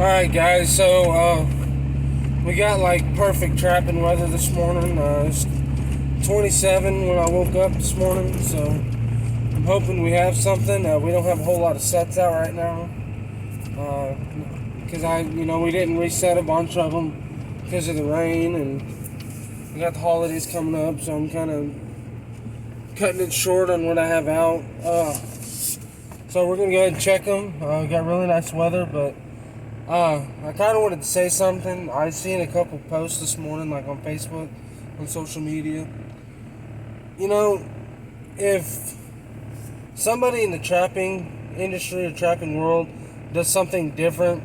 Alright guys, so we got like perfect trapping weather this morning. It's 27 when I woke up this morning, so I'm hoping we have something. We don't have a whole lot of sets out right now. Because we didn't reset a bunch of them because of the rain, and we got the holidays coming up, so I'm kind of cutting it short on what I have out. So we're going to go ahead and check them. We got really nice weather, but I kind of wanted to say something. I seen a couple posts this morning, like on Facebook, on social media. You know, if somebody in the trapping industry or trapping world does something different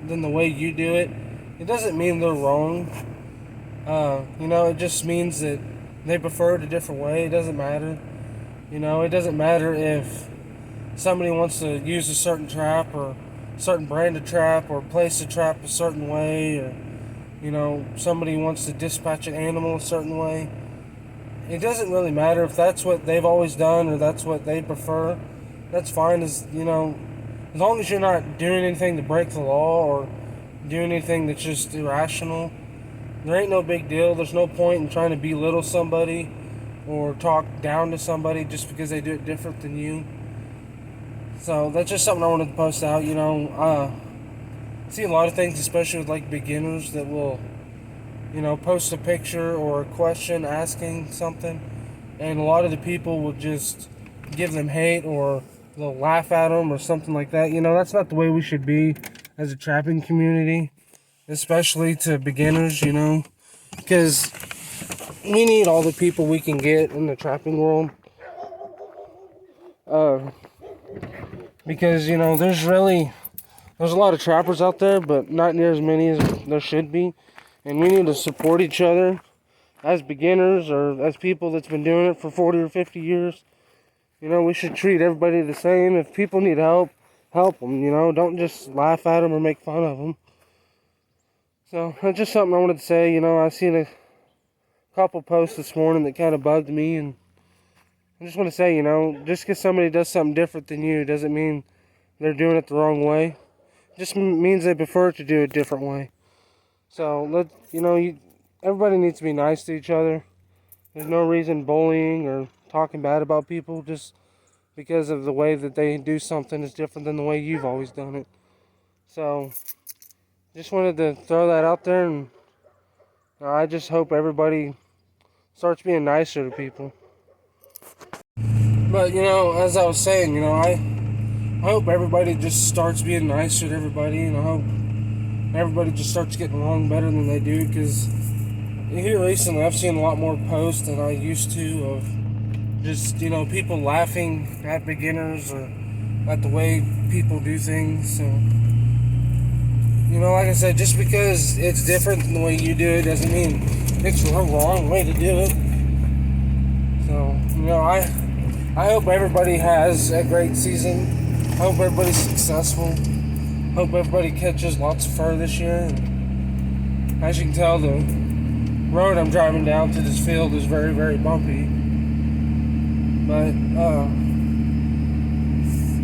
than the way you do it, it doesn't mean they're wrong. It just means that they prefer it a different way. It doesn't matter. It doesn't matter if somebody wants to use a certain trap or certain brand of trap or place a trap a certain way, or somebody wants to dispatch an animal a certain way. It doesn't really matter if that's what they've always done or that's what they prefer. That's fine, as long as you're not doing anything to break the law or doing anything that's just irrational. There ain't no big deal. There's no point in trying to belittle somebody or talk down to somebody just because they do it different than you. So that's just something I wanted to post out. See a lot of things, especially with like beginners, that will, post a picture or a question asking something, and a lot of the people will just give them hate or they'll laugh at them or something like that. That's not the way we should be as a trapping community, especially to beginners. Because we need all the people we can get in the trapping world. Because there's a lot of trappers out there, but not near as many as there should be, and we need to support each other as beginners or as people that's been doing it for 40 or 50 years. We should treat everybody the same. If people need help, help them. Don't just laugh at them or make fun of them. So that's just something I wanted to say. I seen a couple posts this morning that kind of bugged me, and I just want to say, just because somebody does something different than you doesn't mean they're doing it the wrong way. It just means they prefer to do it a different way. So everybody needs to be nice to each other. There's no reason bullying or talking bad about people just because of the way that they do something is different than the way you've always done it. So just wanted to throw that out there, and I just hope everybody starts being nicer to people. But as I was saying, I hope everybody just starts being nicer to everybody, and I hope everybody just starts getting along better than they do. Because here recently, I've seen a lot more posts than I used to of just people laughing at beginners or at the way people do things. So like I said, just because it's different than the way you do it doesn't mean it's the wrong way to do it. So I hope everybody has a great season. I hope everybody's successful. I hope everybody catches lots of fur this year. And as you can tell, the road I'm driving down to this field is very, very bumpy. But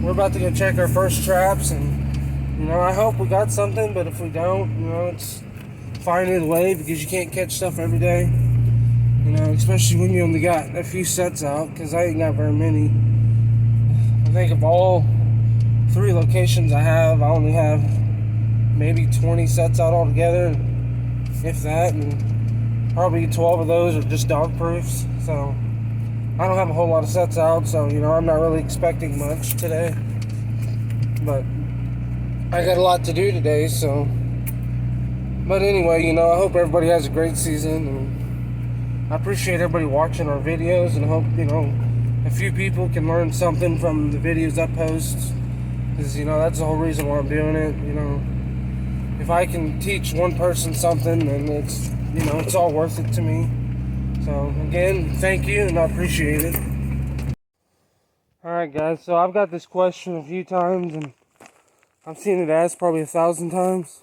we're about to go check our first traps, and I hope we got something. But if we don't, it's fine either way, because you can't catch stuff every day. Especially when you only got a few sets out, because I ain't got very many. I think of all 3 locations I have, I only have maybe 20 sets out altogether, if that, and probably 12 of those are just dog proofs. So I don't have a whole lot of sets out, so I'm not really expecting much today. But I got a lot to do today, so. But anyway, I hope everybody has a great season, and I appreciate everybody watching our videos, and I hope, a few people can learn something from the videos I post, because, that's the whole reason why I'm doing it. If I can teach one person something, then it's all worth it to me. So, again, thank you, and I appreciate it. Alright, guys, so I've got this question a few times, and I've seen it asked probably 1,000 times,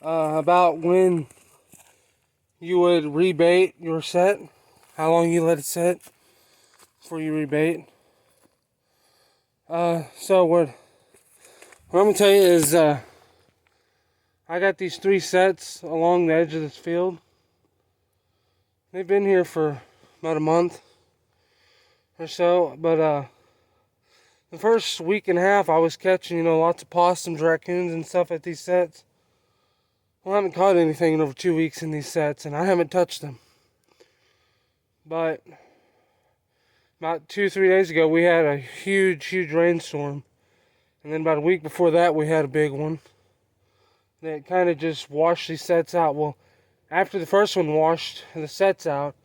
about when you would rebait your set, how long you let it sit before you rebait. So what I'm gonna tell you is I got these 3 sets along the edge of this field. They've been here for about a month or so, but the first week and a half I was catching, lots of possums, raccoons, and stuff at these sets. Well, I haven't caught anything in over 2 weeks in these sets, and I haven't touched them. But about 2-3 days ago, we had a huge rainstorm. And then about a week before that, we had a big one that kind of just washed these sets out. Well, after the first one washed the sets out,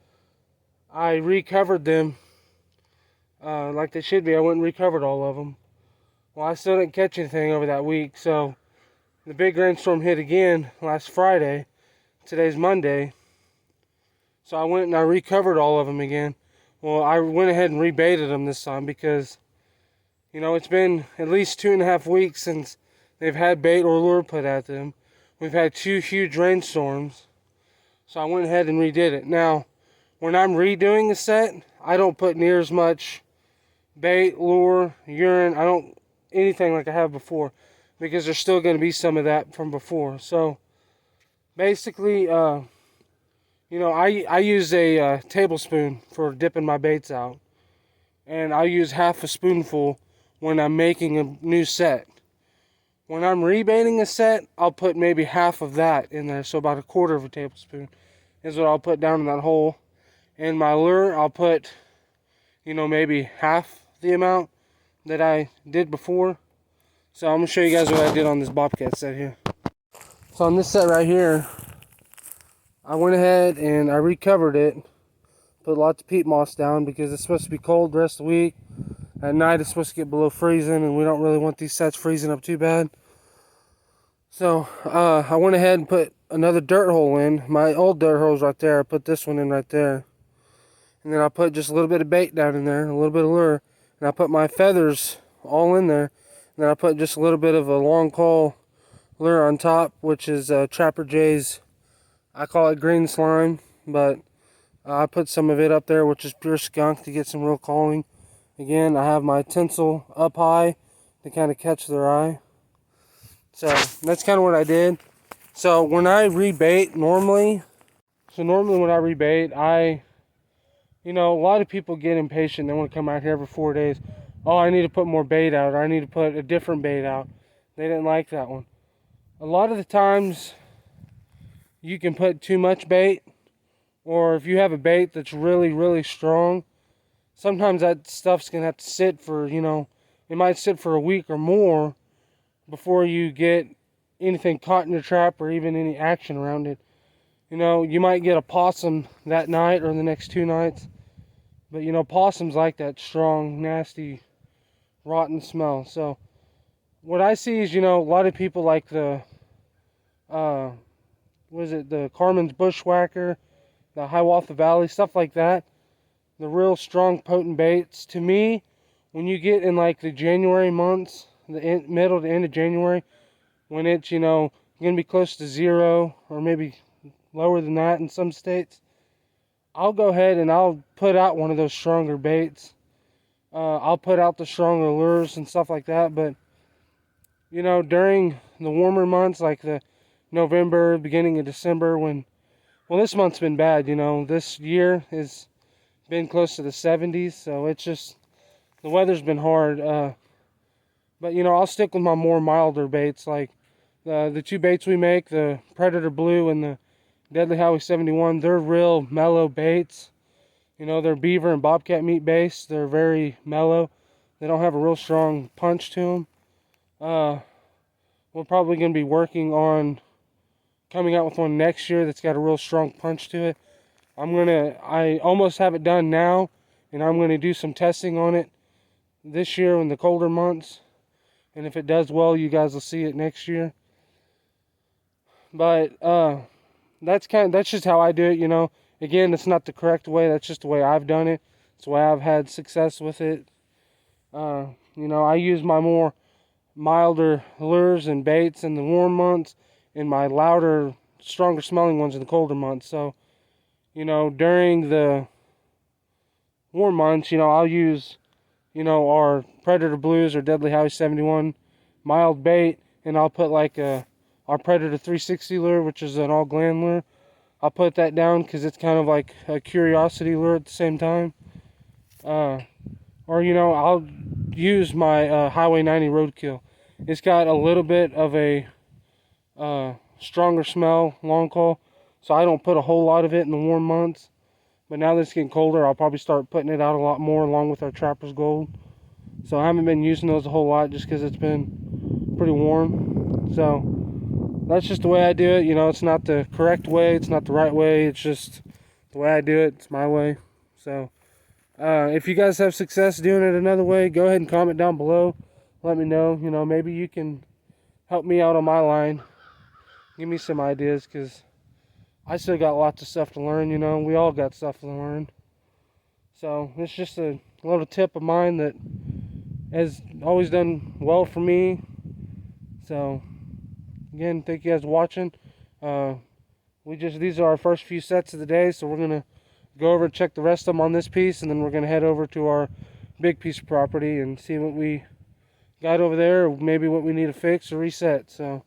I recovered them like they should be. I went and recovered all of them. Well, I still didn't catch anything over that week, so the big rainstorm hit again last Friday. Today's Monday. So I went and I recovered all of them again. Well, I went ahead and rebaited them this time because, it's been at least 2.5 weeks since they've had bait or lure put at them. We've had 2 huge rainstorms. So I went ahead and redid it. Now, when I'm redoing the set, I don't put near as much bait, lure, urine. I don't anything like I have before because there's still going to be some of that from before. So basically, I use a tablespoon for dipping my baits out. And I use half a spoonful when I'm making a new set. When I'm rebaiting a set, I'll put maybe half of that in there. So about 1/4 of a tablespoon is what I'll put down in that hole. And my lure, I'll put, maybe half the amount that I did before. So I'm going to show you guys what I did on this Bobcat set here. So on this set right here, I went ahead and I recovered it. Put lots of peat moss down because it's supposed to be cold the rest of the week. At night it's supposed to get below freezing, and we don't really want these sets freezing up too bad. So I went ahead and put another dirt hole in. My old dirt hole's right there. I put this one in right there. And then I put just a little bit of bait down in there, a little bit of lure. And I put my feathers all in there. And then I put just a little bit of a long call lure on top, which is Trapper J's, I call it green slime, but I put some of it up there, which is pure skunk, to get some real calling. Again, I have my tinsel up high to kind of catch their eye. So that's kind of what I did. So when I rebait normally when I rebait, a lot of people get impatient. They want to come out here every 4 days. Oh, I need to put more bait out, or I need to put a different bait out. They didn't like that one. A lot of the times you can put too much bait, or if you have a bait that's really strong, sometimes that stuff's gonna have to sit for, it might sit for a week or more before you get anything caught in your trap or even any action around it. You might get a possum that night or the next 2 nights, but possums like that strong, nasty, rotten smell. So what I see is, a lot of people like the the Carmen's Bushwhacker, the Hiawatha Valley, stuff like that. The real strong, potent baits. To me, when you get in like the January months, the middle to end of January, when it's, going to be close to 0 or maybe lower than that in some states, I'll go ahead and I'll put out one of those stronger baits. I'll put out the stronger lures and stuff like that. But, during the warmer months, like the November, beginning of December, this month's been bad, this year has been close to the 70s, so it's just, the weather's been hard, but I'll stick with my more milder baits, like the 2 baits we make, the Predator Blue and the Deadly Highway 71. They're real mellow baits. They're beaver and bobcat meat based. They're very mellow. They don't have a real strong punch to them. We're probably going to be working on coming out with one next year that's got a real strong punch to it. I almost have it done now, and I'm going to do some testing on it this year in the colder months. And if it does well, you guys will see it next year. But that's just how I do it, Again, it's not the correct way. That's just the way I've done it. It's the way I've had success with it. I use my more milder lures and baits in the warm months, and my louder, stronger smelling ones in the colder months. So, during the warm months, I'll use, our Predator Blues or Deadly Highway 71 mild bait, and I'll put like a our Predator 360 lure, which is an all gland lure. I'll put that down because it's kind of like a curiosity lure at the same time. Or, you know, I'll use my Highway 90 Roadkill. It's got a little bit of a stronger smell, long call, so I don't put a whole lot of it in the warm months. But now that it's getting colder, I'll probably start putting it out a lot more along with our Trapper's Gold. So I haven't been using those a whole lot just because it's been pretty warm. So that's just the way I do it. You know, it's not the correct way, it's not the right way, it's just the way I do it. It's my way. So if you guys have success doing it another way, go ahead and comment down below. Let me know. You know, maybe you can help me out on my line. Give me some ideas, because I still got lots of stuff to learn. You know, we all got stuff to learn. So it's just a little tip of mine that has always done well for me. So again, thank you guys for watching. These are our first few sets of the day, so we're gonna go over and check the rest of them on this piece, and then we're gonna head over to our big piece of property and see what we got over there, or maybe what we need to fix or reset. So